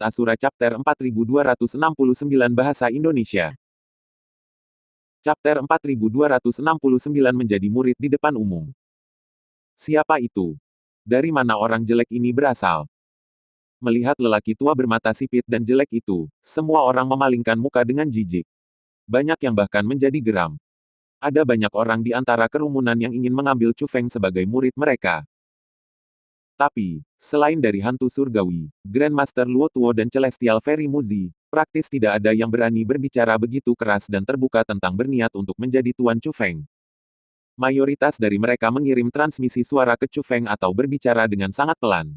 Asura Chapter 4269 Bahasa Indonesia. Chapter 4269 Menjadi murid di depan umum. Siapa itu? Dari mana orang jelek ini berasal? Melihat lelaki tua bermata sipit dan jelek itu, semua orang memalingkan muka dengan jijik. Banyak yang bahkan menjadi geram. Ada banyak orang di antara kerumunan yang ingin mengambil Chu Feng sebagai murid mereka. Tapi, selain dari hantu surgawi, Grandmaster Luo Tuo dan Celestial Fairy Muzi, praktis tidak ada yang berani berbicara begitu keras dan terbuka tentang berniat untuk menjadi Tuan Chu Feng. Mayoritas dari mereka mengirim transmisi suara ke Chu Feng atau berbicara dengan sangat pelan.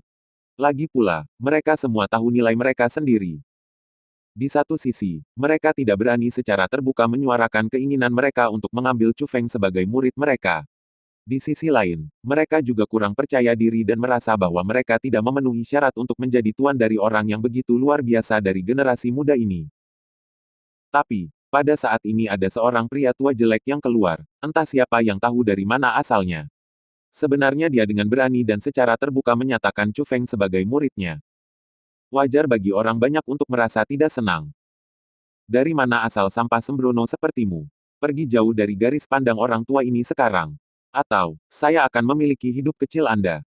Lagi pula, mereka semua tahu nilai mereka sendiri. Di satu sisi, mereka tidak berani secara terbuka menyuarakan keinginan mereka untuk mengambil Chu Feng sebagai murid mereka. Di sisi lain, mereka juga kurang percaya diri dan merasa bahwa mereka tidak memenuhi syarat untuk menjadi tuan dari orang yang begitu luar biasa dari generasi muda ini. Tapi, pada saat ini ada seorang pria tua jelek yang keluar, entah siapa yang tahu dari mana asalnya. Sebenarnya dia dengan berani dan secara terbuka menyatakan Chu Feng sebagai muridnya. Wajar bagi orang banyak untuk merasa tidak senang. Dari mana asal sampah sembrono sepertimu? Pergi jauh dari garis pandang orang tua ini sekarang. Atau, saya akan memiliki hidup kecil Anda.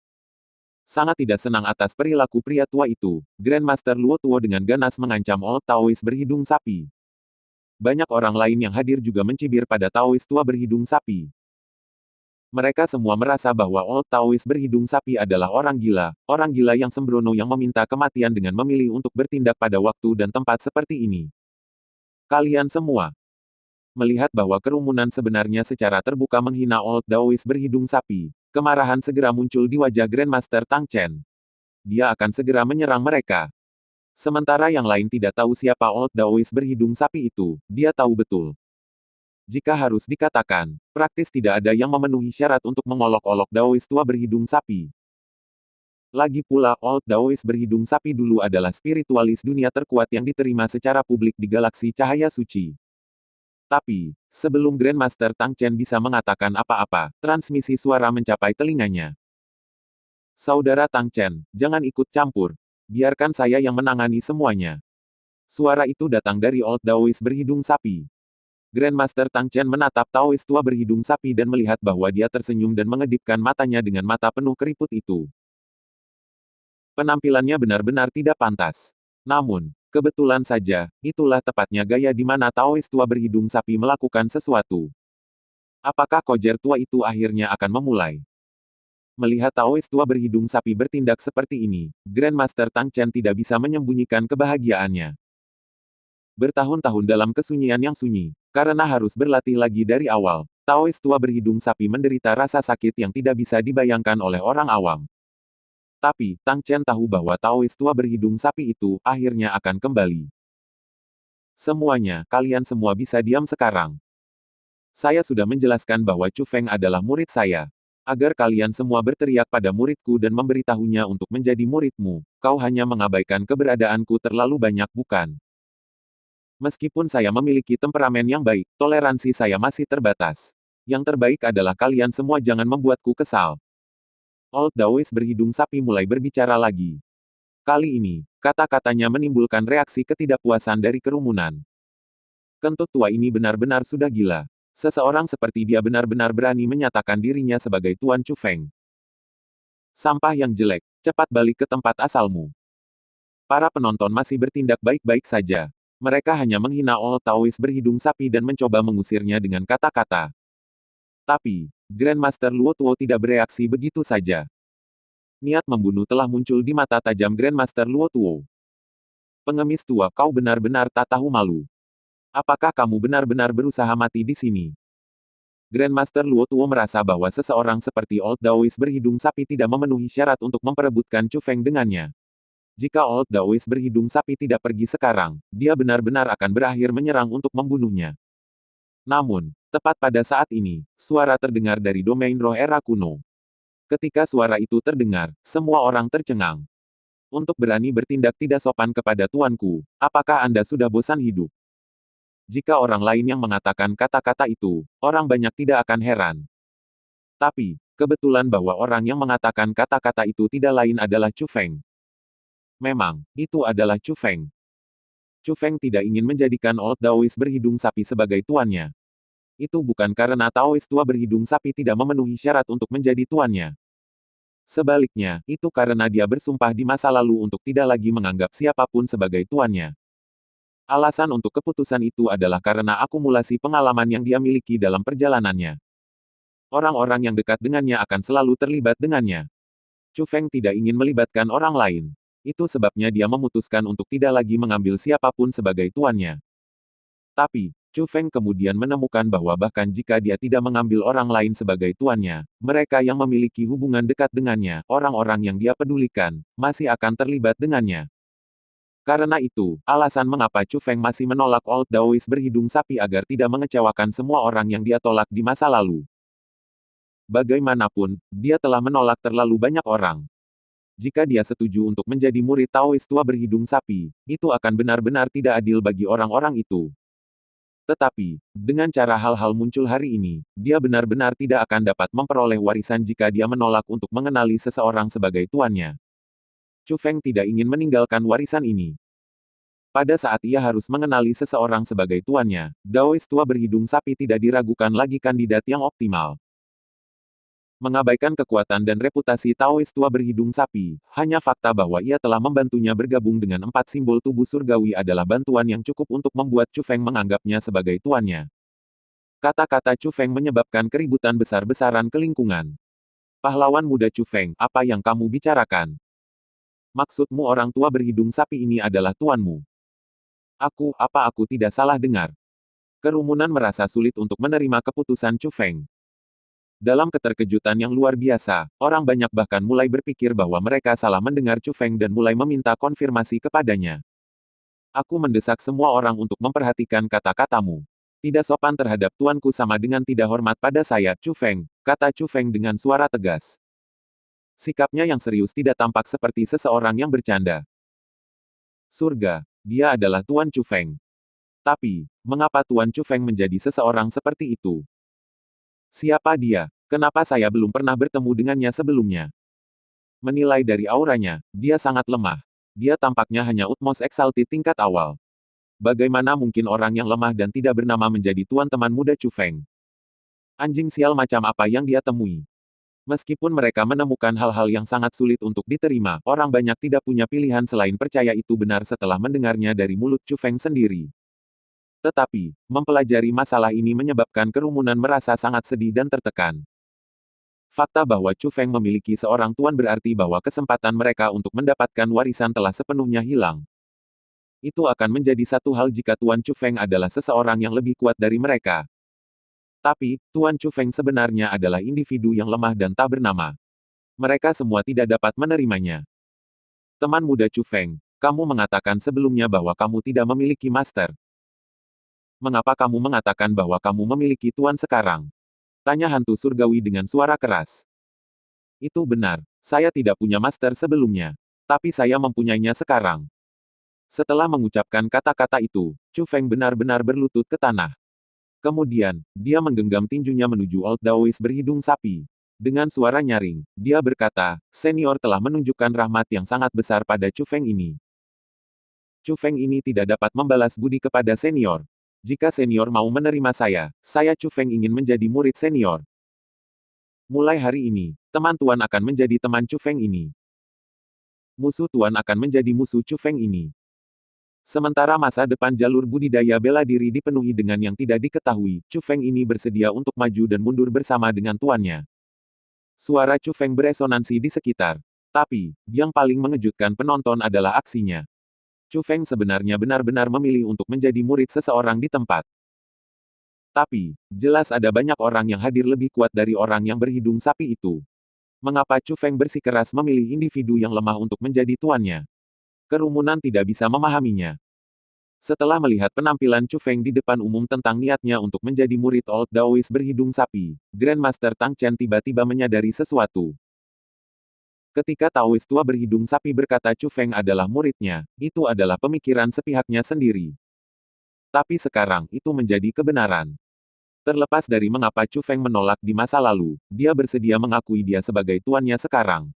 Sangat tidak senang atas perilaku pria tua itu, Grandmaster Luo Tuo dengan ganas mengancam Old Taoist berhidung sapi. Banyak orang lain yang hadir juga mencibir pada Taoist tua berhidung sapi. Mereka semua merasa bahwa Old Taoist berhidung sapi adalah orang gila yang sembrono yang meminta kematian dengan memilih untuk bertindak pada waktu dan tempat seperti ini. Kalian semua melihat bahwa kerumunan sebenarnya secara terbuka menghina Old Taoist berhidung sapi, kemarahan segera muncul di wajah Grandmaster Tang Chen. Dia akan segera menyerang mereka. Sementara yang lain tidak tahu siapa Old Taoist berhidung sapi itu, dia tahu betul. Jika harus dikatakan, praktis tidak ada yang memenuhi syarat untuk mengolok-olok Taoist tua berhidung sapi. Lagi pula Old Taoist berhidung sapi dulu adalah spiritualis dunia terkuat yang diterima secara publik di galaksi cahaya suci. Tapi, sebelum Grandmaster Tang Chen bisa mengatakan apa-apa, transmisi suara mencapai telinganya. Saudara Tang Chen, jangan ikut campur. Biarkan saya yang menangani semuanya. Suara itu datang dari Old Taoist berhidung sapi. Grandmaster Tang Chen menatap Taoist tua berhidung sapi dan melihat bahwa dia tersenyum dan mengedipkan matanya dengan mata penuh keriput itu. Penampilannya benar-benar tidak pantas. Namun, kebetulan saja, itulah tepatnya gaya di mana Taoist tua berhidung sapi melakukan sesuatu. Apakah Kojer tua itu akhirnya akan memulai? Melihat Taoist tua berhidung sapi bertindak seperti ini, Grandmaster Tang Chen tidak bisa menyembunyikan kebahagiaannya. Bertahun-tahun dalam kesunyian yang sunyi, karena harus berlatih lagi dari awal, Taoist tua berhidung sapi menderita rasa sakit yang tidak bisa dibayangkan oleh orang awam. Tapi, Tang Chen tahu bahwa Taoist tua berhidung sapi itu, akhirnya akan kembali. Semuanya, kalian semua bisa diam sekarang. Saya sudah menjelaskan bahwa Chu Feng adalah murid saya. Agar kalian semua berteriak pada muridku dan memberitahunya untuk menjadi muridmu, kau hanya mengabaikan keberadaanku terlalu banyak bukan? Meskipun saya memiliki temperamen yang baik, toleransi saya masih terbatas. Yang terbaik adalah kalian semua jangan membuatku kesal. Old Taoist berhidung sapi mulai berbicara lagi. Kali ini, kata-katanya menimbulkan reaksi ketidakpuasan dari kerumunan. Kentut tua ini benar-benar sudah gila. Seseorang seperti dia benar-benar berani menyatakan dirinya sebagai Tuan Chu Feng. Sampah yang jelek, cepat balik ke tempat asalmu. Para penonton masih bertindak baik-baik saja. Mereka hanya menghina Old Taoist berhidung sapi dan mencoba mengusirnya dengan kata-kata. Tapi, Grandmaster Luo Tuo tidak bereaksi begitu saja. Niat membunuh telah muncul di mata tajam Grandmaster Luo Tuo. Pengemis tua, kau benar-benar tak tahu malu. Apakah kamu benar-benar berusaha mati di sini? Grandmaster Luo Tuo merasa bahwa seseorang seperti Old Taoist berhidung sapi tidak memenuhi syarat untuk memperebutkan Chu Feng dengannya. Jika Old Taoist berhidung sapi tidak pergi sekarang, dia benar-benar akan berakhir menyerang untuk membunuhnya. Namun, tepat pada saat ini, suara terdengar dari domain roh era kuno. Ketika suara itu terdengar, semua orang tercengang. Untuk berani bertindak tidak sopan kepada tuanku, apakah Anda sudah bosan hidup? Jika orang lain yang mengatakan kata-kata itu, orang banyak tidak akan heran. Tapi, kebetulan bahwa orang yang mengatakan kata-kata itu tidak lain adalah Chu Feng. Memang, itu adalah Chu Feng. Chu Feng tidak ingin menjadikan Old Daoist berhidung sapi sebagai tuannya. Itu bukan karena Taoist tua berhidung sapi tidak memenuhi syarat untuk menjadi tuannya. Sebaliknya, itu karena dia bersumpah di masa lalu untuk tidak lagi menganggap siapapun sebagai tuannya. Alasan untuk keputusan itu adalah karena akumulasi pengalaman yang dia miliki dalam perjalanannya. Orang-orang yang dekat dengannya akan selalu terlibat dengannya. Chu Feng tidak ingin melibatkan orang lain. Itu sebabnya dia memutuskan untuk tidak lagi mengambil siapapun sebagai tuannya. Tapi, Chu Feng kemudian menemukan bahwa bahkan jika dia tidak mengambil orang lain sebagai tuannya, mereka yang memiliki hubungan dekat dengannya, orang-orang yang dia pedulikan, masih akan terlibat dengannya. Karena itu, alasan mengapa Chu Feng masih menolak Old Daoist berhidung sapi agar tidak mengecewakan semua orang yang dia tolak di masa lalu. Bagaimanapun, dia telah menolak terlalu banyak orang. Jika dia setuju untuk menjadi murid Taoist tua berhidung sapi, itu akan benar-benar tidak adil bagi orang-orang itu. Tetapi, dengan cara hal-hal muncul hari ini, dia benar-benar tidak akan dapat memperoleh warisan jika dia menolak untuk mengenali seseorang sebagai tuannya. Chu Feng tidak ingin meninggalkan warisan ini. Pada saat ia harus mengenali seseorang sebagai tuannya, Daoist tua berhidung sapi tidak diragukan lagi kandidat yang optimal. Mengabaikan kekuatan dan reputasi Taoist tua berhidung sapi, hanya fakta bahwa ia telah membantunya bergabung dengan 4 simbol tubuh surgawi adalah bantuan yang cukup untuk membuat Chu Feng menganggapnya sebagai tuannya. Kata-kata Chu Feng menyebabkan keributan besar-besaran ke lingkungan. Pahlawan muda Chu Feng, apa yang kamu bicarakan? Maksudmu orang tua berhidung sapi ini adalah tuanmu? Apa aku tidak salah dengar? Kerumunan merasa sulit untuk menerima keputusan Chu Feng. Dalam keterkejutan yang luar biasa, orang banyak bahkan mulai berpikir bahwa mereka salah mendengar Chu Feng dan mulai meminta konfirmasi kepadanya. Aku mendesak semua orang untuk memperhatikan kata-katamu. Tidak sopan terhadap tuanku sama dengan tidak hormat pada saya, Chu Feng, kata Chu Feng dengan suara tegas. Sikapnya yang serius tidak tampak seperti seseorang yang bercanda. Surga, dia adalah Tuan Chu Feng. Tapi, mengapa Tuan Chu Feng menjadi seseorang seperti itu? Siapa dia? Kenapa saya belum pernah bertemu dengannya sebelumnya? Menilai dari auranya, dia sangat lemah. Dia tampaknya hanya utmost exalted tingkat awal. Bagaimana mungkin orang yang lemah dan tidak bernama menjadi tuan teman muda Chu Feng? Anjing sial macam apa yang dia temui? Meskipun mereka menemukan hal-hal yang sangat sulit untuk diterima, orang banyak tidak punya pilihan selain percaya itu benar setelah mendengarnya dari mulut Chu Feng sendiri. Tetapi, mempelajari masalah ini menyebabkan kerumunan merasa sangat sedih dan tertekan. Fakta bahwa Chu Feng memiliki seorang tuan berarti bahwa kesempatan mereka untuk mendapatkan warisan telah sepenuhnya hilang. Itu akan menjadi satu hal jika Tuan Chu Feng adalah seseorang yang lebih kuat dari mereka. Tapi, Tuan Chu Feng sebenarnya adalah individu yang lemah dan tak bernama. Mereka semua tidak dapat menerimanya. Teman muda Chu Feng, kamu mengatakan sebelumnya bahwa kamu tidak memiliki master. Mengapa kamu mengatakan bahwa kamu memiliki tuan sekarang? Tanya hantu surgawi dengan suara keras. Itu benar, saya tidak punya master sebelumnya. Tapi saya mempunyainya sekarang. Setelah mengucapkan kata-kata itu, Chu Feng benar-benar berlutut ke tanah. Kemudian, dia menggenggam tinjunya menuju Old Daoist berhidung sapi. Dengan suara nyaring, dia berkata, senior telah menunjukkan rahmat yang sangat besar pada Chu Feng ini. Chu Feng ini tidak dapat membalas budi kepada senior. Jika senior mau menerima saya Chu Feng ingin menjadi murid senior. Mulai hari ini, teman Tuan akan menjadi teman Chu Feng ini. Musuh Tuan akan menjadi musuh Chu Feng ini. Sementara masa depan jalur budidaya bela diri dipenuhi dengan yang tidak diketahui, Chu Feng ini bersedia untuk maju dan mundur bersama dengan tuannya. Suara Chu Feng beresonansi di sekitar. Tapi, yang paling mengejutkan penonton adalah aksinya. Chu Feng sebenarnya benar-benar memilih untuk menjadi murid seseorang di tempat. Tapi, jelas ada banyak orang yang hadir lebih kuat dari orang yang berhidung sapi itu. Mengapa Chu Feng bersikeras memilih individu yang lemah untuk menjadi tuannya? Kerumunan tidak bisa memahaminya. Setelah melihat penampilan Chu Feng di depan umum tentang niatnya untuk menjadi murid Old Daoist berhidung sapi, Grandmaster Tang Chen tiba-tiba menyadari sesuatu. Ketika Taoist tua berhidung sapi berkata Chu Feng adalah muridnya, itu adalah pemikiran sepihaknya sendiri. Tapi sekarang, itu menjadi kebenaran. Terlepas dari mengapa Chu Feng menolak di masa lalu, dia bersedia mengakui dia sebagai tuannya sekarang.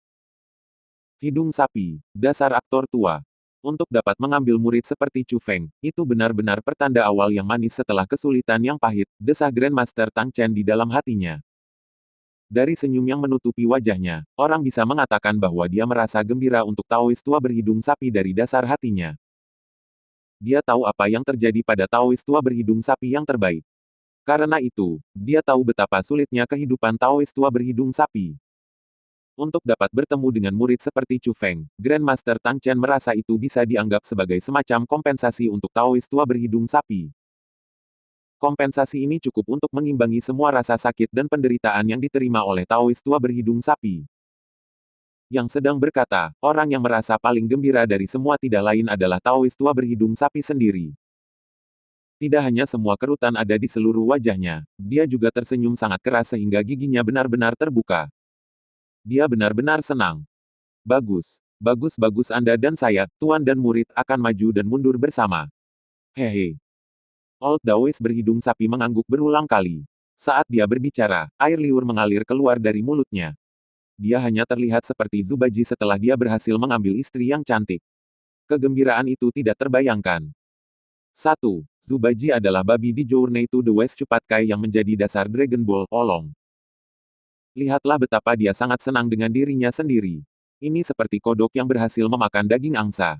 Hidung sapi, dasar aktor tua. Untuk dapat mengambil murid seperti Chu Feng, itu benar-benar pertanda awal yang manis setelah kesulitan yang pahit, desah Grandmaster Tang Chen di dalam hatinya. Dari senyum yang menutupi wajahnya, orang bisa mengatakan bahwa dia merasa gembira untuk Taois tua berhidung sapi dari dasar hatinya. Dia tahu apa yang terjadi pada Taois tua berhidung sapi yang terbaik. Karena itu, dia tahu betapa sulitnya kehidupan Taois tua berhidung sapi. Untuk dapat bertemu dengan murid seperti Chu Feng, Grandmaster Tang Chen merasa itu bisa dianggap sebagai semacam kompensasi untuk Taois tua berhidung sapi. Kompensasi ini cukup untuk mengimbangi semua rasa sakit dan penderitaan yang diterima oleh Taois tua berhidung sapi. Yang sedang berkata, orang yang merasa paling gembira dari semua tidak lain adalah Taois tua berhidung sapi sendiri. Tidak hanya semua kerutan ada di seluruh wajahnya, dia juga tersenyum sangat keras sehingga giginya benar-benar terbuka. Dia benar-benar senang. Bagus. Bagus-bagus Anda dan saya, tuan dan murid, akan maju dan mundur bersama. Hehe. Old Daois berhidung sapi mengangguk berulang kali. Saat dia berbicara, air liur mengalir keluar dari mulutnya. Dia hanya terlihat seperti Zubaji setelah dia berhasil mengambil istri yang cantik. Kegembiraan itu tidak terbayangkan. 1. Zubaji adalah babi di Journey to the West Cupatkai yang menjadi dasar Dragon Ball, Olong. Lihatlah betapa dia sangat senang dengan dirinya sendiri. Ini seperti kodok yang berhasil memakan daging angsa.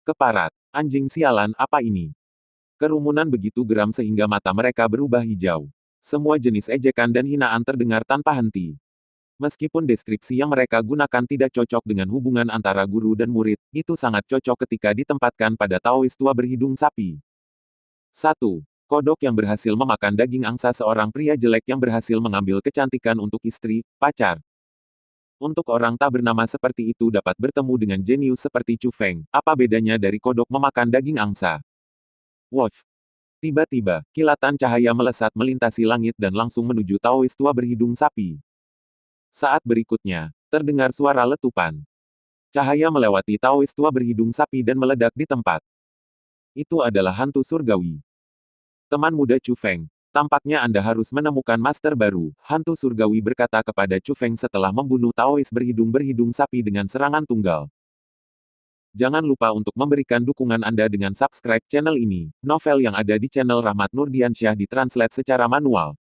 Keparat. Anjing sialan, apa ini? Kerumunan begitu geram sehingga mata mereka berubah hijau. Semua jenis ejekan dan hinaan terdengar tanpa henti. Meskipun deskripsi yang mereka gunakan tidak cocok dengan hubungan antara guru dan murid, itu sangat cocok ketika ditempatkan pada Taois tua berhidung sapi. 1. Kodok yang berhasil memakan daging angsa, seorang pria jelek yang berhasil mengambil kecantikan untuk istri, pacar. Untuk orang tak bernama seperti itu dapat bertemu dengan jenius seperti Chu Feng, apa bedanya dari kodok memakan daging angsa? Wof! Tiba-tiba, kilatan cahaya melesat melintasi langit dan langsung menuju Taois tua berhidung sapi. Saat berikutnya, terdengar suara letupan. Cahaya melewati Taois tua berhidung sapi dan meledak di tempat. Itu adalah hantu surgawi. Teman muda Chu Feng, tampaknya Anda harus menemukan master baru, hantu surgawi berkata kepada Chu Feng setelah membunuh Taois berhidung sapi dengan serangan tunggal. Jangan lupa untuk memberikan dukungan Anda dengan subscribe channel ini. Novel yang ada di channel Rahmat Nurdiansyah ditranslate secara manual.